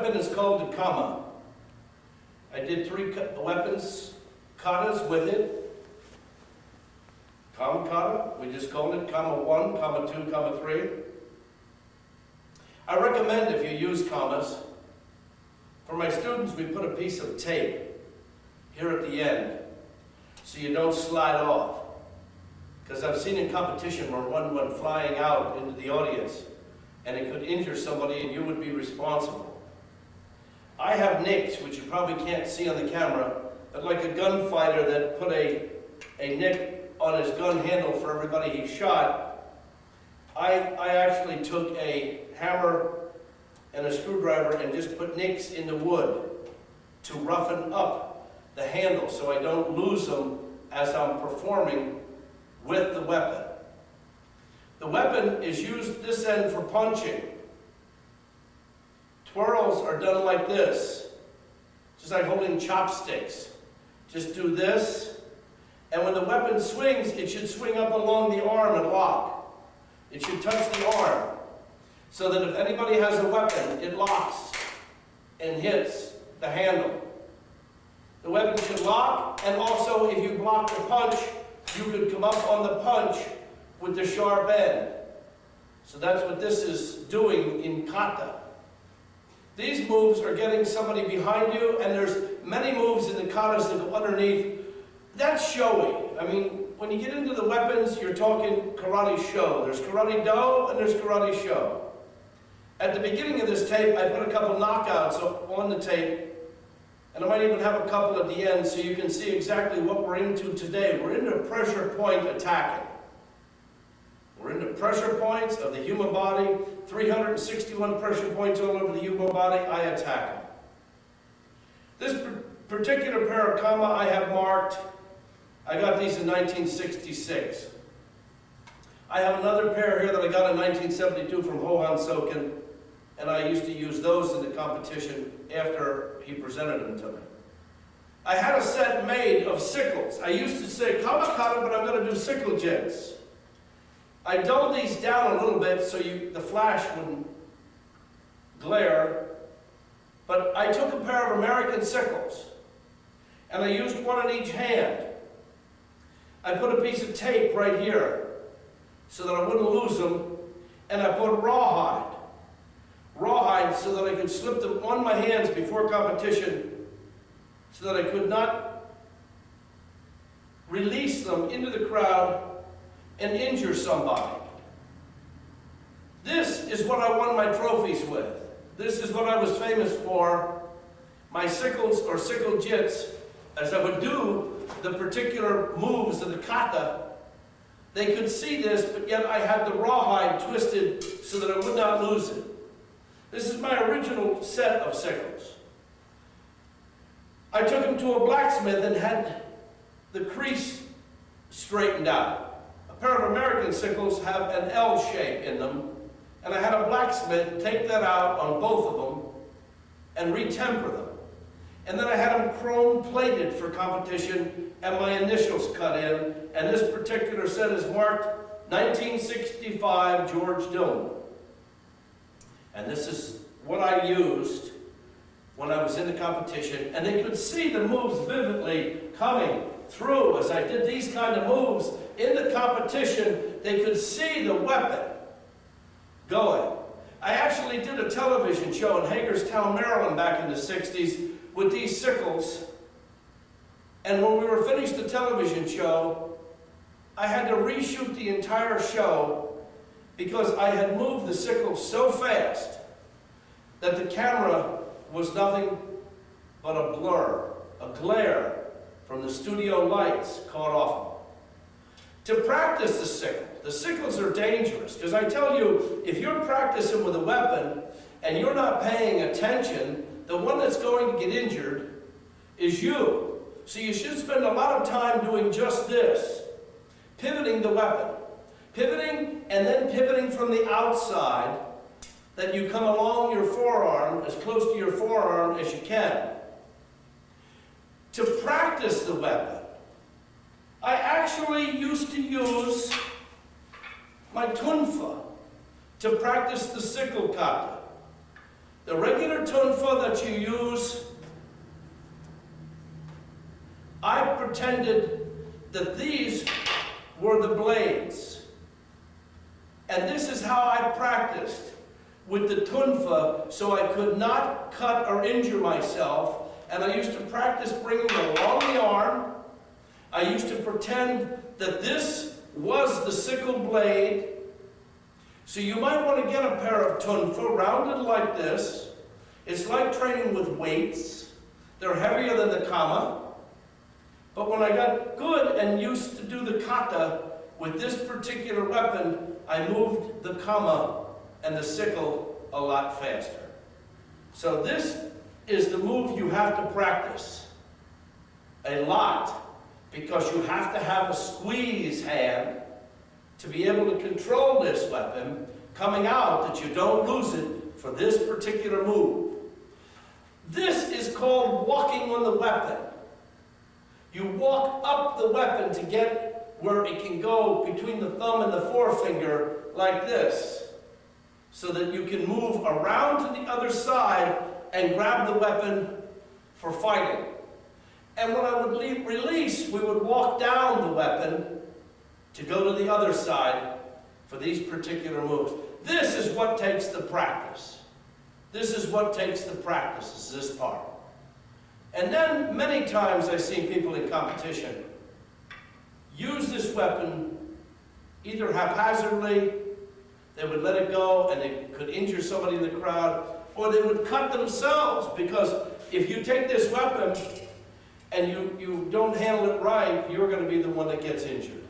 weapon is called the kama. I did 3 weapons, katas with it. Kama kata, we just called it kama 1, kama 2, kama 3. I recommend if you use kamas, for my students we put a piece of tape here at the end so you don't slide off. Because I've seen in competition where one went flying out into the audience and it could injure somebody and you would be responsible. I have nicks, which you probably can't see on the camera, but like a gunfighter that put a nick on his gun handle for everybody he shot, I actually took a hammer and a screwdriver and just put nicks in the wood to roughen up the handle so I don't lose them as I'm performing with the weapon. The weapon is used this end for punching. Twirls are done like this, just like holding chopsticks. Just do this, and when the weapon swings, it should swing up along the arm and lock. It should touch the arm, so that if anybody has a weapon, it locks and hits the handle. The weapon should lock, and also if you block the punch, you could come up on the punch with the sharp end. So that's what this is doing in kata. These moves are getting somebody behind you, and there's many moves in the katas that go underneath. That's showy. I mean, when you get into the weapons, you're talking karate show. There's karate do and there's karate show. At the beginning of this tape, I put a couple knockouts on the tape, and I might even have a couple at the end so you can see exactly what we're into today. We're into pressure point attacking. We're into pressure points of the human body, 361 pressure points all over the human body. I attack them. This particular pair of kama I have marked, I got these in 1966. I have another pair here that I got in 1972 from Hohan Soken, and I used to use those in the competition after he presented them to me. I had a set made of sickles. I used to say kama kata, but I'm going to do sickle jits. I dulled these down a little bit so the flash wouldn't glare, but I took a pair of American sickles, and I used one in each hand. I put a piece of tape right here so that I wouldn't lose them, and I put rawhide so that I could slip them on my hands before competition so that I could not release them into the crowd and injure somebody. This is what I won my trophies with. This is what I was famous for. My sickles or sickle jits, as I would do the particular moves of the kata, they could see this, but yet I had the rawhide twisted so that I would not lose it. This is my original set of sickles. I took them to a blacksmith and had the crease straightened out. A pair of American sickles have an L shape in them, and I had a blacksmith take that out on both of them and retemper them. And then I had them chrome plated for competition and my initials cut in, and this particular set is marked 1965 George Dillman. And this is what I used when I was in the competition, and they could see the moves vividly coming through as I did these kind of moves in the competition. They could see the weapon going. I actually did a television show in Hagerstown, Maryland back in the 60s with these sickles, and when we were finished the television show, I had to reshoot the entire show because I had moved the sickles so fast that the camera was nothing but a blur, a glare from the studio lights caught off them. To practice the sickles are dangerous, because I tell you, if you're practicing with a weapon and you're not paying attention, the one that's going to get injured is you. So you should spend a lot of time doing just this, pivoting the weapon. Pivoting and then pivoting from the outside, that you come along your forearm, as close to your forearm as you can. To practice the weapon, I actually used to use my tunfa to practice the sickle kata. The regular tunfa that you use, I pretended that these were the blades. And this is how I practiced with the tunfa, so I could not cut or injure myself. And I used to practice bringing them along the arm. I used to pretend that this was the sickle blade. So you might want to get a pair of tunfa rounded like this. It's like training with weights. They're heavier than the kama. But when I got good and used to do the kata with this particular weapon, I moved the kama and the sickle a lot faster. So this is the move you have to practice a lot, because you have to have a squeeze hand to be able to control this weapon coming out, that you don't lose it for this particular move. This is called walking on the weapon. You walk up the weapon to get where it can go between the thumb and the forefinger like this, so that you can move around to the other side and grab the weapon for fighting. And when I would release, we would walk down the weapon to go to the other side for these particular moves. This is what takes the practice. This is what takes the practice, is this part. And then many times I've seen people in competition use this weapon either haphazardly, they would let it go and they could injure somebody in the crowd, or they would cut themselves, because if you take this weapon and you don't handle it right, you're going to be the one that gets injured.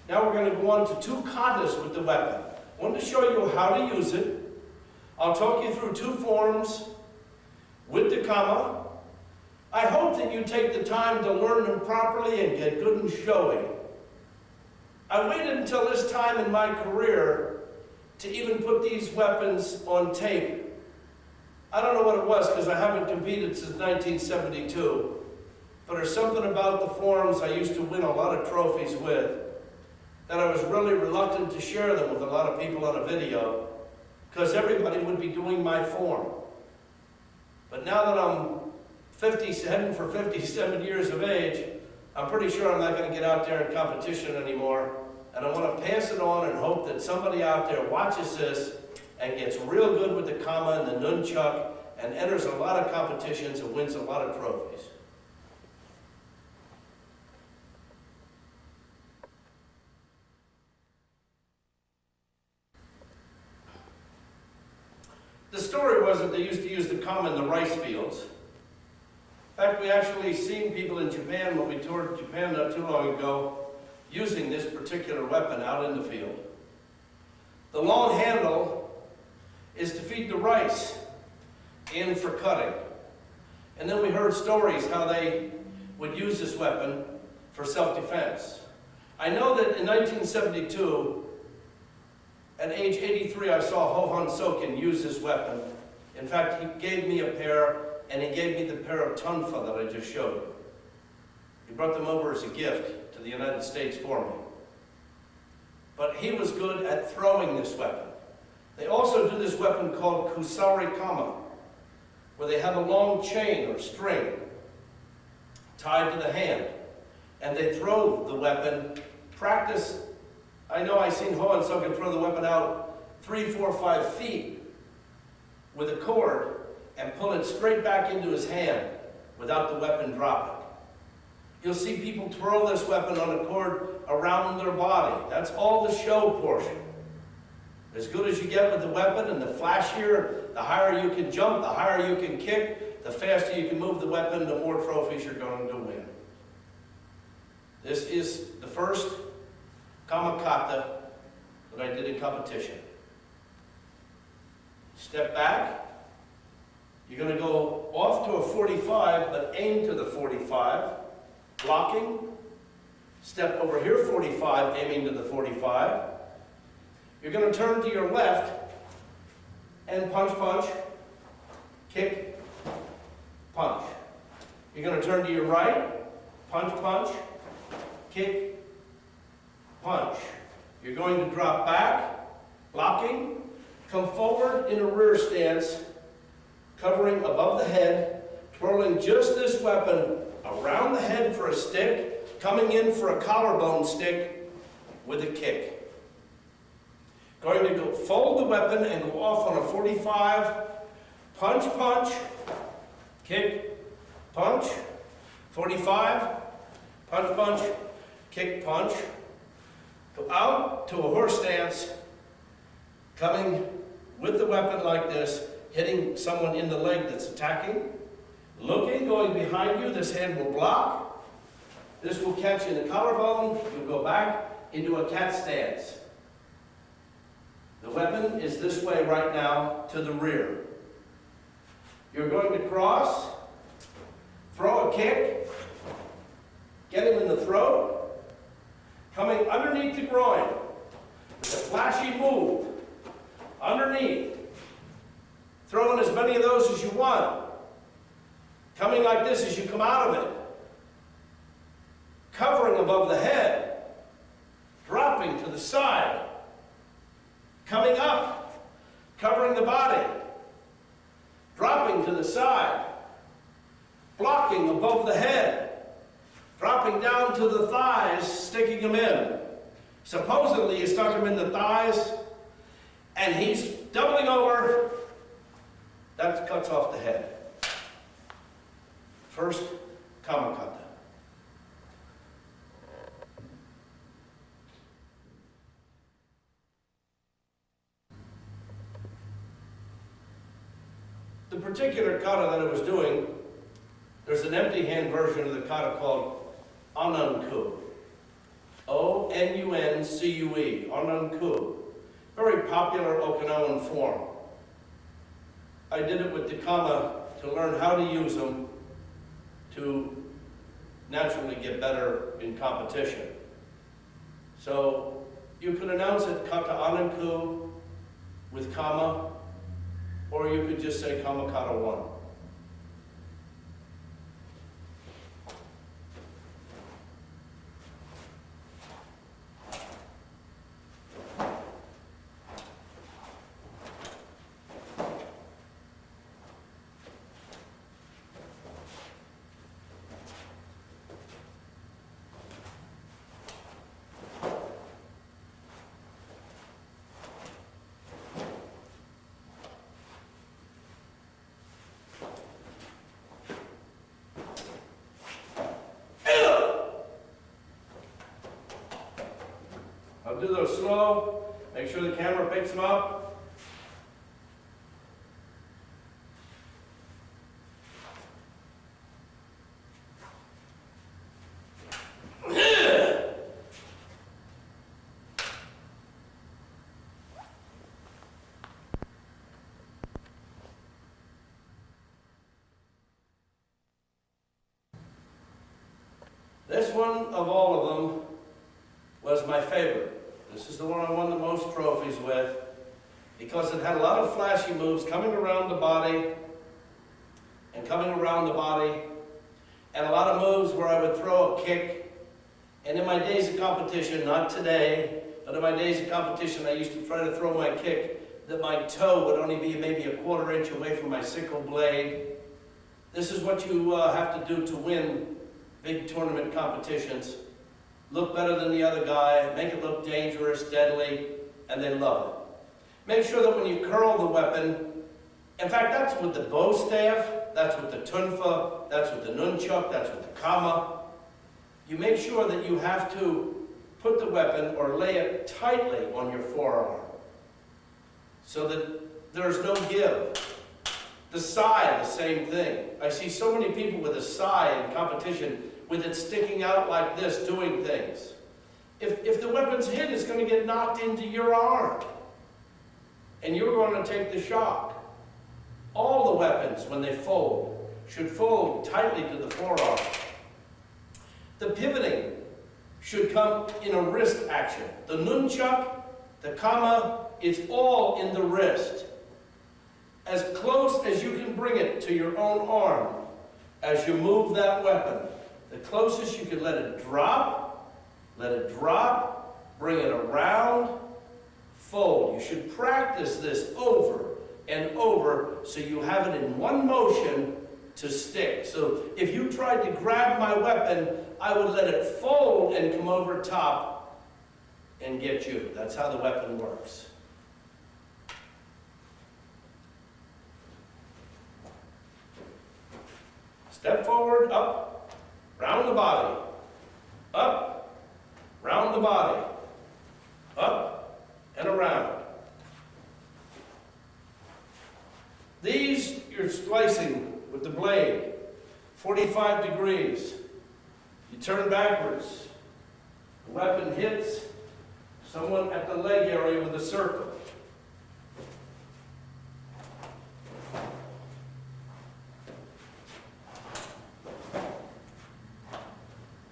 Now we're going to go on to two katas with the weapon. I want to show you how to use it. I'll talk you through two forms with the kama. I hope that you take the time to learn them properly and get good and showy. I waited until this time in my career to even put these weapons on tape. I don't know what it was, because I haven't competed since 1972. But there's something about the forms I used to win a lot of trophies with that I was really reluctant to share them with a lot of people on a video, because everybody would be doing my form. But now that I'm heading for 57 years of age, I'm pretty sure I'm not going to get out there in competition anymore. And I want to pass it on and hope that somebody out there watches this and gets real good with the kama and the nunchuck and enters a lot of competitions and wins a lot of trophies. The story was that they used to use the kama in the rice fields. In fact, we actually seen people in Japan, when we toured Japan not too long ago, using this particular weapon out in the field. The long handle is to feed the rice in for cutting. And then we heard stories how they would use this weapon for self-defense. I know that in 1972, at age 83, I saw Ho-Han Soken use this weapon. In fact, he gave me a pair, and he gave me the pair of tunfa that I just showed you. He brought them over as a gift to the United States for me. But he was good at throwing this weapon. They also do this weapon called kusari kama, where they have a long chain or string tied to the hand, and they throw the weapon. Practice. I know I've seen Ho-Han Soken throw the weapon out 3, 4, 5 feet with a cord and pull it straight back into his hand without the weapon dropping. You'll see people twirl this weapon on a cord around their body. That's all the show portion. As good as you get with the weapon, and the flashier, the higher you can jump, the higher you can kick, the faster you can move the weapon, the more trophies you're going to win. This is the first kamakata that I did in competition. Step back. You're going to go off to a 45, but aim to the 45. Blocking. Step over here, 45, aiming to the 45. You're going to turn to your left and punch, punch, kick, punch. You're going to turn to your right, punch, punch, kick, punch. You're going to drop back, blocking, Come forward in a rear stance, covering above the head, twirling just this weapon around the head for a stick, coming in for a collarbone stick with a kick. Going to fold the weapon and go off on a 45, punch, punch, kick, punch, 45, punch, punch, kick, punch. Go out to a horse stance, coming with the weapon like this, hitting someone in the leg that's attacking. Looking, going behind you, this hand will block. This will catch in the collarbone. You'll go back into a cat stance. The weapon is this way right now to the rear. You're going to cross, throw a kick, get him in the throat, coming underneath the groin. It's a flashy move. Underneath. Throwing as many of those as you want. Coming like this as you come out of it. Covering above the head. Dropping to the side. Coming up. Covering the body. Dropping to the side. Blocking above the head. Dropping down to the thighs, sticking them in. Supposedly you stuck him in the thighs, and he's doubling over. That cuts off the head. First, kamakata. The particular kata that I was doing, there's an empty hand version of the kata called onunku. O-N-U-N-C-U-E, onunku. Very popular Okinawan form. I did it with the kama to learn how to use them to naturally get better in competition. So you could announce it kata onunku with kama, or you could just say kama kata 1. I'll do those slow, make sure the camera picks them up. This one of all of them was my favorite. This is the one I won the most trophies with because it had a lot of flashy moves coming around the body and coming around the body, and a lot of moves where I would throw a kick. And in my days of competition, not today, but in my days of competition, I used to try to throw my kick that my toe would only be maybe a quarter inch away from my sickle blade. This is what you have to do to win big tournament competitions. Look better than the other guy, make it look dangerous, deadly, and they love it. Make sure that when you curl the weapon, in fact, that's with the bow staff, that's with the tunfa, that's with the nunchuck, that's with the kama. You make sure that you have to put the weapon or lay it tightly on your forearm so that there's no give. The sai, the same thing. I see so many people with a sai in competition with it sticking out like this, doing things. If the weapon's hit, it's going to get knocked into your arm. And you're going to take the shock. All the weapons, when they fold, should fold tightly to the forearm. The pivoting should come in a wrist action. The nunchuck, the kama, it's all in the wrist. As close as you can bring it to your own arm as you move that weapon. The closest you can let it drop, bring it around, fold. You should practice this over and over so you have it in one motion to stick. So if you tried to grab my weapon, I would let it fold and come over top and get you. That's how the weapon works. Step forward, up, round the body, up, round the body, up, and around. These you're slicing with the blade, 45 degrees. You turn backwards. The weapon hits someone at the leg area with a circle.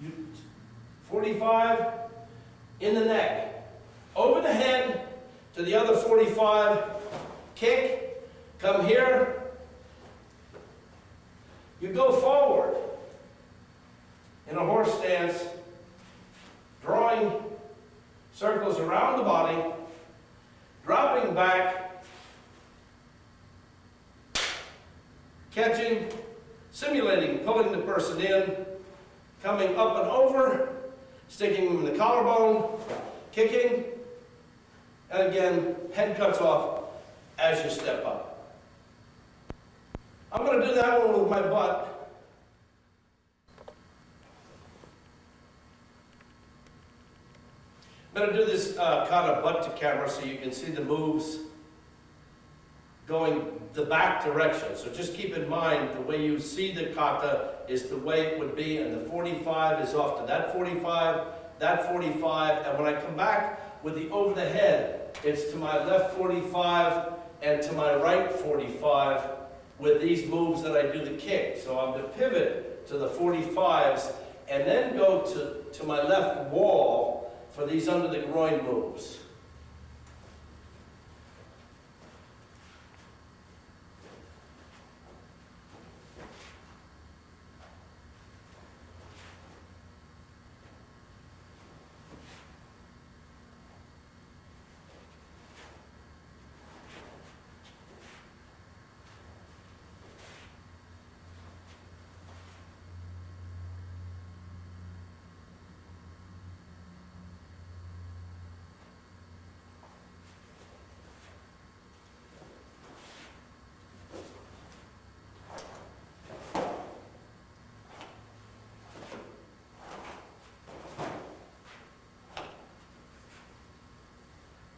You 45 in the neck, over the head to the other 45, kick, come here, you go forward in a horse stance, drawing circles around the body, dropping back, catching, simulating pulling the person in, coming up and over, sticking them in the collarbone, kicking, and again, head cuts off as you step up. I'm going to do that one with my butt. I'm going to do this kind of butt to camera so you can see the moves going the back direction. So just keep in mind the way you see the kata is the way it would be, and the 45 is off to that 45, and when I come back with the over the head, it's to my left 45 and to my right 45 with these moves that I do the kick. So I'm to pivot to the 45s and then go to my left wall for these under the groin moves.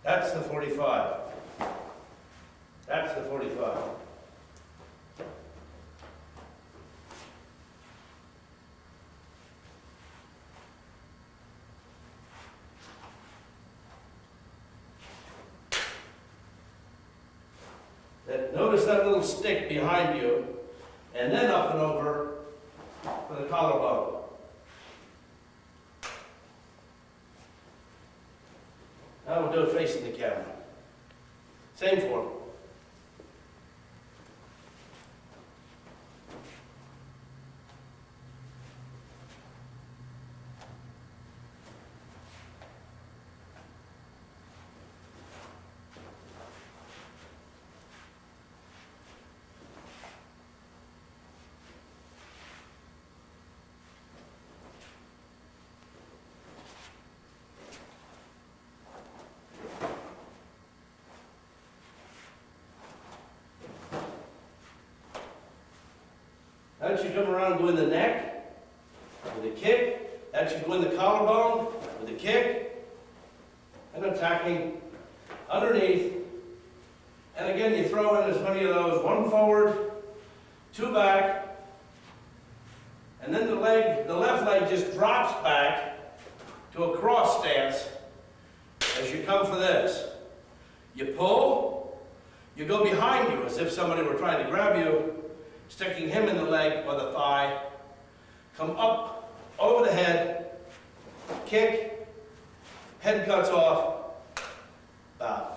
That's the 45. That's the 45. Then notice that little stick behind you, and then up and over for the collarbone. Now we'll do it facing the camera. Same form. That should come around and go in the neck with a kick. That should go in the collarbone with a kick. And attacking underneath. And again, you throw in as many of those. One forward, two back. And then the left leg just drops back to a cross stance as you come for this. You pull, you go behind you as if somebody were trying to grab you, sticking him in the leg or the thigh, come up over the head, kick, head cuts off, bow.